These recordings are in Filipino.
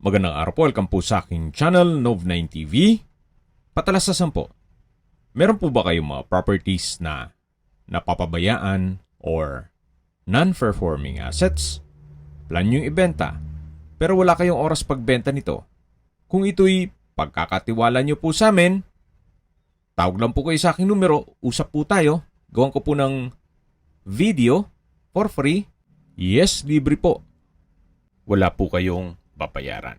Magandang araw po, welcome po sa aking channel, Nov9 TV. Patalasasan po, meron po ba kayong mga properties na napapabayaan or non-performing assets? Plan nyo ibenta, pero wala kayong oras pagbenta nito. Kung ito'y pagkakatiwala nyo po sa amin, tawag lang po kayo sa aking numero, usap po tayo, gawan ko po ng video for free. Yes, libre po. Wala po kayong babayaran.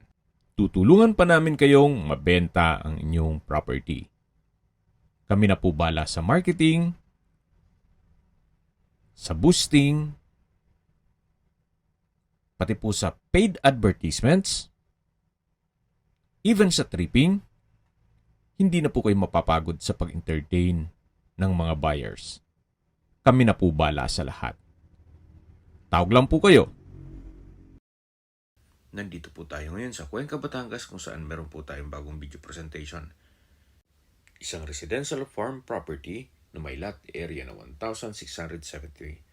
Tutulungan pa namin kayong mabenta ang inyong property. Kami na po bala sa marketing, sa boosting, pati po sa paid advertisements, even sa tripping. Hindi na po kayo mapapagod sa pag-entertain ng mga buyers. Kami na po bala sa lahat. Tawag lang po kayo. Nandito po tayo ngayon sa Cuenca, Batangas kung saan meron po tayong bagong video presentation. Isang residential farm property na may lot area na 1,675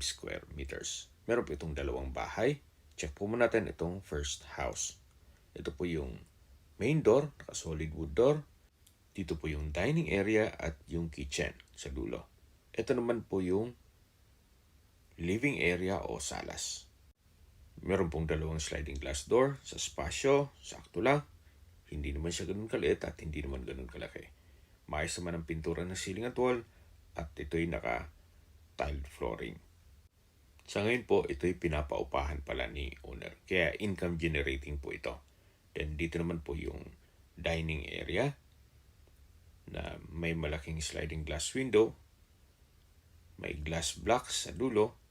square meters. Meron po itong dalawang bahay. Check po muna natin itong first house. Ito po yung main door, naka-solid wood door. Dito po yung dining area at yung kitchen sa dulo. Ito naman po yung living area o salas. Meron pong dalawang sliding glass door sa spasyo, sakto lang. Hindi naman siya ganun kaliit at hindi naman ganun kalaki. Maayos naman ang pintura ng ceiling at wall at ito'y naka-tiled flooring. Sa ngayon po, ito'y pinapaupahan pala ni owner. Kaya income generating po ito. Then dito naman po yung dining area na may malaking sliding glass window. May glass blocks sa dulo.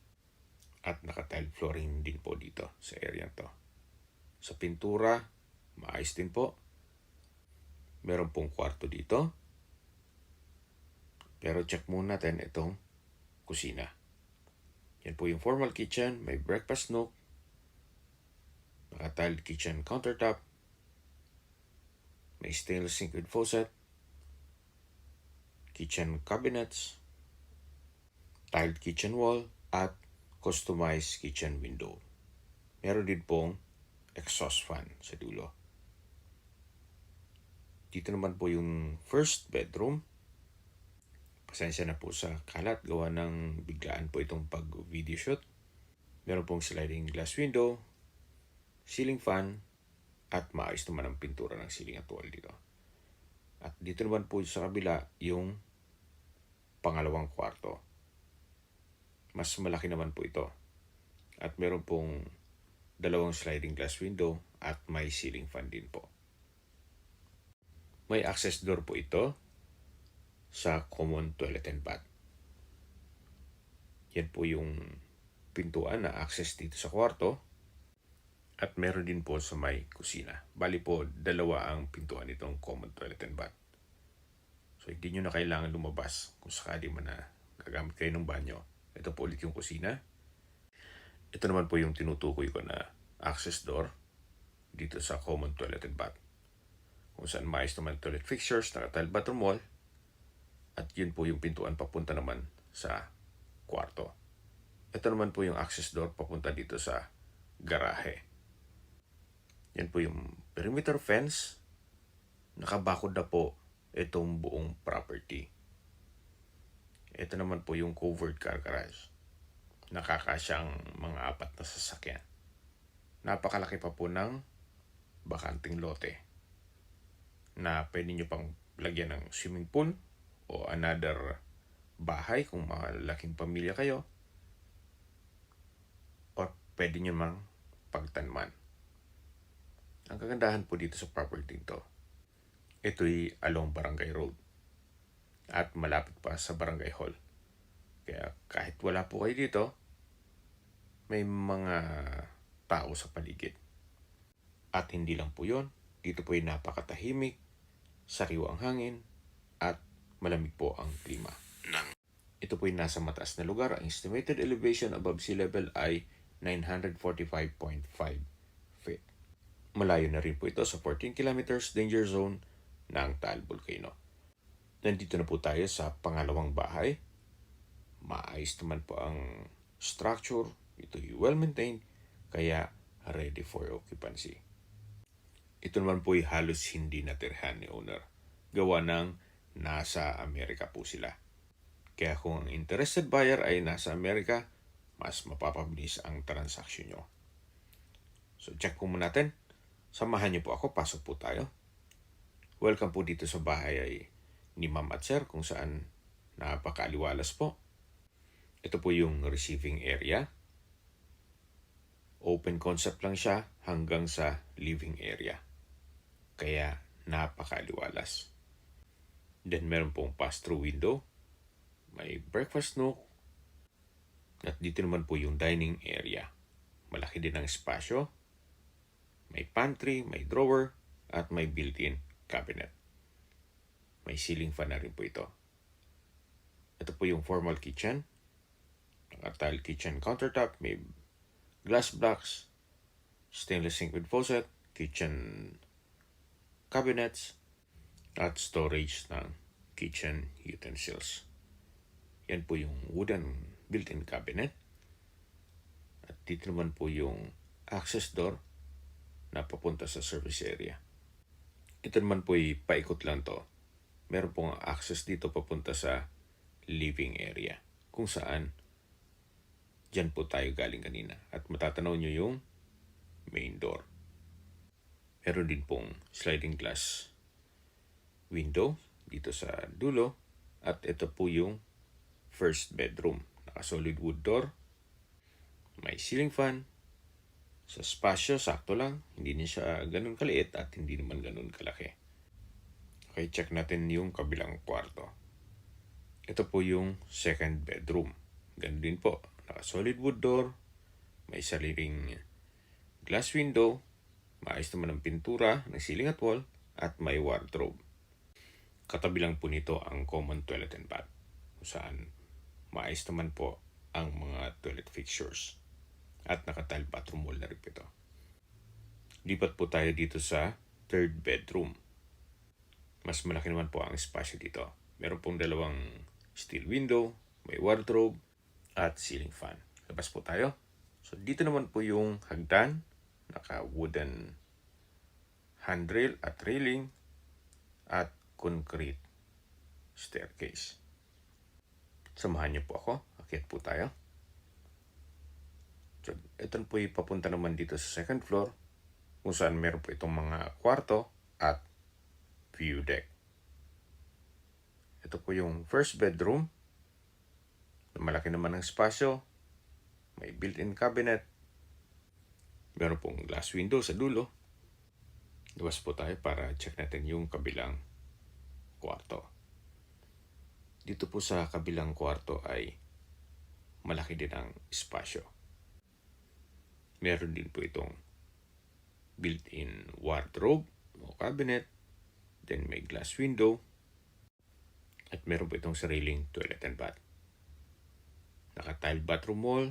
At naka-tile flooring din po dito sa area to. Sa pintura, maayos din po. Meron pong kwarto dito. Pero check muna natin itong kusina. Yan po yung formal kitchen. May breakfast nook. Naka-tiled kitchen countertop. May stainless sink with faucet. Kitchen cabinets. Tiled kitchen wall. At customized kitchen window. Meron din pong exhaust fan sa dulo. Dito naman po yung first bedroom. Pasensya na po sa kalat. Gawa ng biglaan po itong pag-video shoot. Meron pong sliding glass window, ceiling fan, at maayos naman ang pintura ng ceiling at wall dito. At dito naman po sa kabila yung pangalawang kwarto. Mas malaki naman po ito. At meron pong dalawang sliding glass window at may ceiling fan din po. May access door po ito sa common toilet and bath. Yan po yung pintuan na access dito sa kwarto. At meron din po sa may kusina. Bali po, dalawa ang pintuan nitong common toilet and bath. So hindi nyo na kailangan lumabas kung sakali man na gagamit kayo ng banyo. Ito po ulit yung kusina. Ito naman po yung tinutukoy ko na access door dito sa common toilet and bath. Kung saan maayos naman toilet fixtures, naka-tile bathroom wall. At yun po yung pintuan papunta naman sa kwarto. Ito naman po yung access door papunta dito sa garahe. Yan po yung perimeter fence. Nakabakod na po itong buong property. Ito naman po yung covered car garage. Nakakasyang mga 4 na sasakyan. Napakalaki pa po ng bakanting lote na pwede nyo pang lagyan ng swimming pool o another bahay kung malaking pamilya kayo. O pwede nyo mang pagtanman. Ang kagandahan po dito sa property ito, ito'y along Barangay Road. At malapit pa sa barangay hall. Kaya kahit wala po kayo dito, may mga tao sa paligid. At hindi lang po yun, dito po ay napakatahimik, sariwa ang hangin, at malamig po ang klima. Ito po ay nasa mataas na lugar. Ang estimated elevation above sea level ay 945.5 feet. Malayo na rin po ito sa 14 kilometers danger zone ng Taal Volcano. Nandito na po tayo sa pangalawang bahay. Maayos naman po ang structure. Ito'y well-maintained, kaya ready for occupancy. Ito naman po ay halos hindi natirhan ni owner. Gawa ng nasa Amerika po sila. Kaya kung ang interested buyer ay nasa Amerika, mas mapapabilis ang transaksyon nyo. So check po muna natin. Samahan niyo po ako, pasok po tayo. Welcome po dito sa bahay ay ni Ma'am at Sir kung saan napakaaliwalas po. Ito po yung receiving area. Open concept lang siya hanggang sa living area. Kaya napakaaliwalas. Then meron pong pass-through window. May breakfast nook. At dito naman po yung dining area. Malaki din ang espasyo. May pantry, may drawer, at may built-in cabinet. May ceiling fan na rin po ito. Ito po yung formal kitchen. Naka-tile kitchen countertop, may glass blocks, stainless sink with faucet, kitchen cabinets, at storage ng kitchen utensils. Yan po yung wooden built-in cabinet. At dito naman po yung access door na papunta sa service area. Ito naman po ay paikot lang to. Meron pong access dito papunta sa living area. Kung saan, dyan po tayo galing kanina. At matatanaw nyo yung main door. Meron din pong sliding glass window dito sa dulo. At ito po yung first bedroom. Naka-solid wood door. May ceiling fan. Sa spasyo, sakto lang. Hindi din siya ganun kaliit at hindi naman ganun kalaki. Okay, check natin yung kabilang kwarto. Ito po yung second bedroom. Ganun din po. Naka-solid wood door. May sariling glass window. Maayos naman ang pintura ng ceiling at wall. At may wardrobe. Katabi lang po nito ang common toilet and bath. Kung saan maayos naman po ang mga toilet fixtures. At naka-tile bathroom wall na rin po ito. Lipat po tayo dito sa third bedroom. Mas malaki naman po ang espasyo dito. Meron pong dalawang steel window, may wardrobe, at ceiling fan. Labas po tayo. So dito naman po yung hagdan. Naka-wooden handrail at railing at concrete staircase. Samahan niyo po ako. Akyat po tayo. So, ito po yung papunta naman dito sa second floor kung saan meron po itong mga kwarto at view deck. Ito po yung first bedroom. Malaki naman ang espasyo. May built-in cabinet. Meron pong glass window sa dulo. Labas po tayo para check natin yung kabilang kwarto. Dito po sa kabilang kwarto ay malaki din ang espasyo. Meron din po itong built-in wardrobe o cabinet. Then may glass window. At meron po itong sariling toilet and bath. Naka-tiled bathroom wall.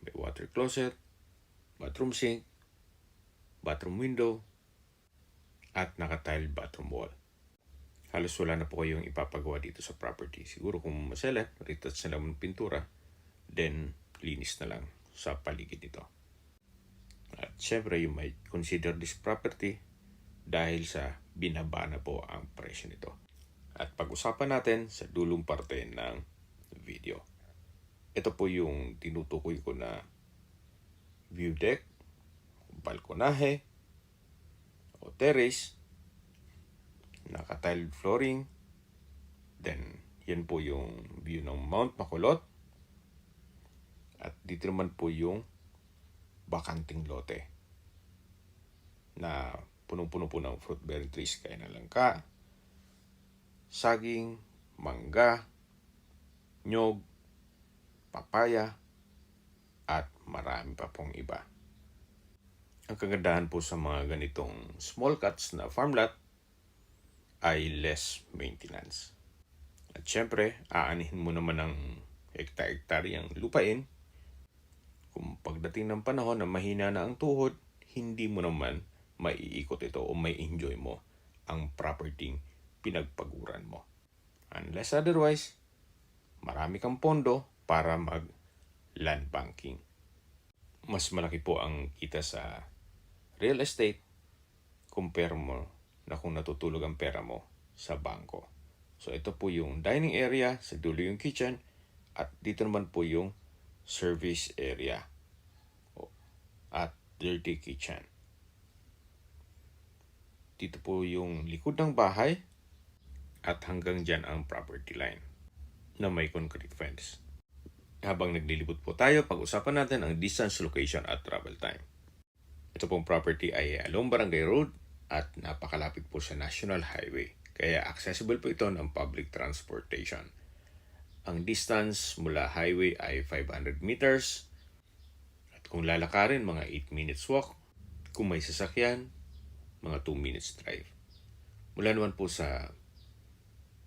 May water closet. Bathroom sink. Bathroom window. At naka-tiled bathroom wall. Halos wala na po kayong ipapagawa dito sa property. Siguro kung masela, retouch na lang ng pintura, then linis na lang sa paligid nito. At syempre, you might consider this property dahil sa binaba na po ang presyo nito. At pag-usapan natin sa dulong parte ng video. Ito po yung tinutukoy ko na view deck, balkonahe, o terrace, naka-tiled flooring, then yan po yung view ng Mount Makulot, at dito naman po yung bakanting lote na punong-puno po ng fruit-bearing trees kaya na langka, saging, mangga, nyog, papaya, at marami pa pong iba. Ang kagandahan po sa mga ganitong small cuts na farm lot ay less maintenance. At syempre, aanihin mo naman ng hektar-hektaryang lupain. Kung pagdating ng panahon na mahina na ang tuhod, hindi mo naman maiikot ito o may enjoy mo ang property pinagpaguran mo. Unless otherwise, marami kang pondo para mag land banking. Mas malaki po ang kita sa real estate compare mo na kung natutulog ang pera mo sa bangko. So ito po yung dining area, sa dulo yung kitchen, at dito naman po yung service area at dirty kitchen. Dito po yung likod ng bahay at hanggang dyan ang property line na may concrete fence. Habang naglilibot po tayo, pag-usapan natin ang distance, location at travel time. Ito pong property ay along Barangay Road at napakalapit po sa National Highway. Kaya accessible po ito ng public transportation. Ang distance mula highway ay 500 meters. At kung lalakarin, mga 8 minutes walk. Kung may sasakyan, mga 2 minutes drive. Mula naman po sa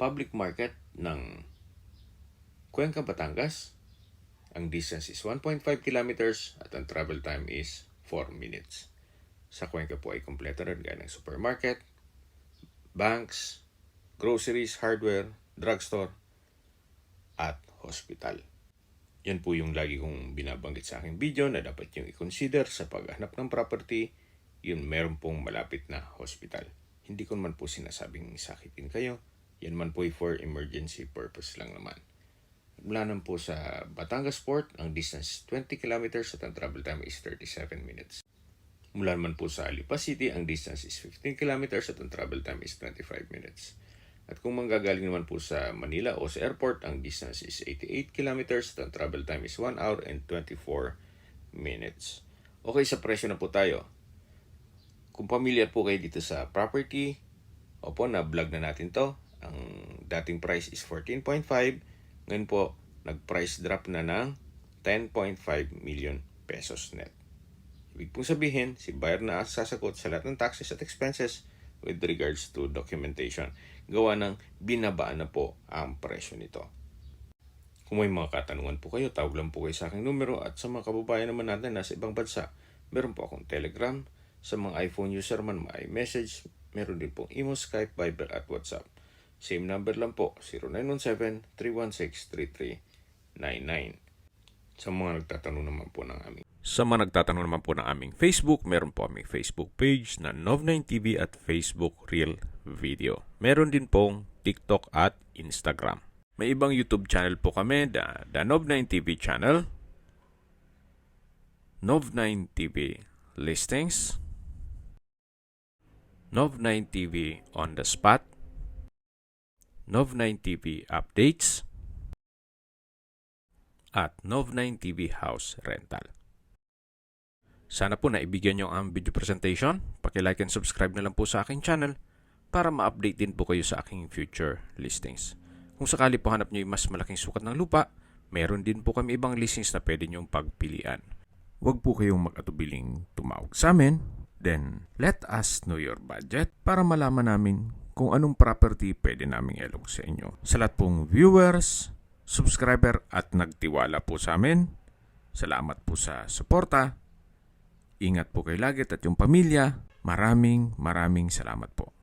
public market ng Cuenca, Batangas, ang distance is 1.5 kilometers at ang travel time is 4 minutes. Sa Cuenca po ay kompleto rin gaya ng supermarket, banks, groceries, hardware, drugstore, at hospital. Yan po yung lagi kong binabanggit sa aking video na dapat yung i-consider sa paghahanap ng property, yun meron pong malapit na hospital. Hindi ko naman po sinasabing sakitin kayo, yan man po for emergency purpose lang naman. Mula naman po sa Batangas Port, ang distance 20 kilometers at ang travel time is 37 minutes. Mula naman po sa Lipa City, ang distance is 15 kilometers at ang travel time is 25 minutes. At kung manggagaling naman po sa Manila o sa airport, ang distance is 88 kilometers at ang travel time is 1 hour and 24 minutes. Okay, sa presyo na po tayo. Kung pamilyar po kayo dito sa property, opo, na-vlog na natin to. Ang dating price is 14.5. Ngayon po, nag-price drop na ng 10.5 million pesos net. Ibig pong sabihin, si buyer na sasagot sa lahat ng taxes at expenses with regards to documentation. Gawa ng binabaan na po ang presyo nito. Kung may mga katanungan po kayo, tawag lang po kayo sa aking numero at sa mga kababayan naman natin na sa ibang bansa, meron po akong Telegram. Sa mga iPhone user man, may message. Meron din pong email, Skype, Viber at WhatsApp. Same number lang po, 0917-316-3399. Sa mga nagtatanong naman po ng aming Facebook, meron po aming Facebook page na Nov9TV at Facebook Real Video. Meron din pong TikTok at Instagram. May ibang YouTube channel po kami, the Nov9TV channel, Nov9TV Listings, Nov9TV On The Spot, Nov9TV Updates, at Nov9TV House Rental. Sana po naibigyan nyo ang video presentation. Paki-like and subscribe na lang po sa aking channel para ma-update din po kayo sa aking future listings. Kung sakali po hanap nyo yung mas malaking sukat ng lupa, meron din po kami ibang listings na pwede nyong pagpilian. Huwag po kayong mag-atubiling tumawag sa amin. Then, let us know your budget para malaman namin kung anong property pwede naming ilog sa inyo. Sa lahat pong viewers, subscriber at nagtiwala po sa amin, salamat po sa suporta. Ingat po kayo lagi at yung pamilya. Maraming salamat po.